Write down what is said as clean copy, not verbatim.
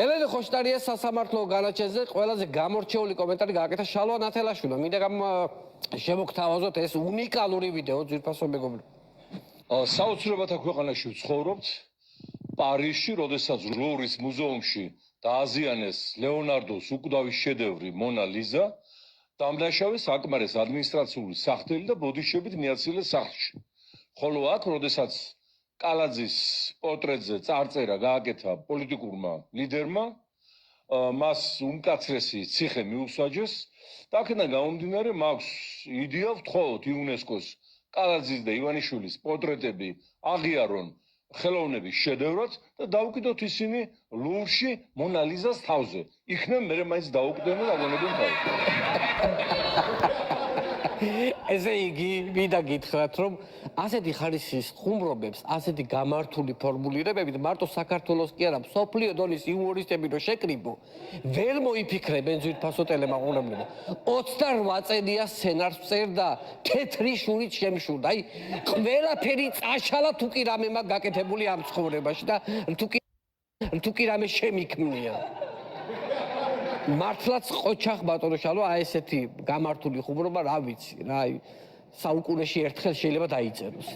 ელენე ხოშტარიას სასამართლო განაჩენზე ყველაზე გამორჩეული კომენტარი გააკეთა შალვა ნათელაშვილმა. მინდა შემოგთავაზოთ ეს უნიკალური ვიდეო ძვირფასო მეგობრებო. საოცრებათა ქვეყანაში ვცხოვრობთ. პარიზში, როდესაც ლუვრის მუზეუმში დააზიანეს ლეონარდოს უკვდავის შედევრი მონა ლიზა, დამნაშავეს აკმარეს ადმინისტრაციული სახელი და ბოდიშებით მიაცილეს სახლში. ხოლო აქ, როდესაც კალაძის პორტრეტზე წარწერა გააკეთა პოლიტიკურმა ლიდერმა, მას უმკაცრესი ციხე მიუსაჯეს და აქედან გამომდინარე მაქვს იდეა ვთხოვოთ იუნესკოს კალაძის და ივანიშვილის პორტრეტები აღიარონ ხელოვნების შედევრად და დაუკიდოთ ისინი ლუვრში მონა ლიზას თავზე. იქნებ მე მაინც დაუკიდონ და აგონებენ თავზე. ესე იგი, მინდა გითხრათ, რომ ასეთი ხარისხის ხუმრობებს, ასეთი გამართული ფორმულირებებით მარტო საქართველოს კი არა, მსოფლიო დონის იუმორისტები რო შეკრიბო, ვერ მოიფიქრებენ ძვირფასო ტელემაყურებლებო. 28 წელია სცენარს წერდა, თეთრი შურით შემშურდა. აი, ყველაფერი წაშალა თუ კი რამე მაგ გაკეთებული ამ ცხოვრებაში და თუ კი რამე შემიქმნია. მართლაც ყოჩახ ბატონო შალვა, აი ესეთი გამართული ხუმრობა, რა ვიცი, რა, საუკუნეში ერთხელ შეიძლება დაიწეროს.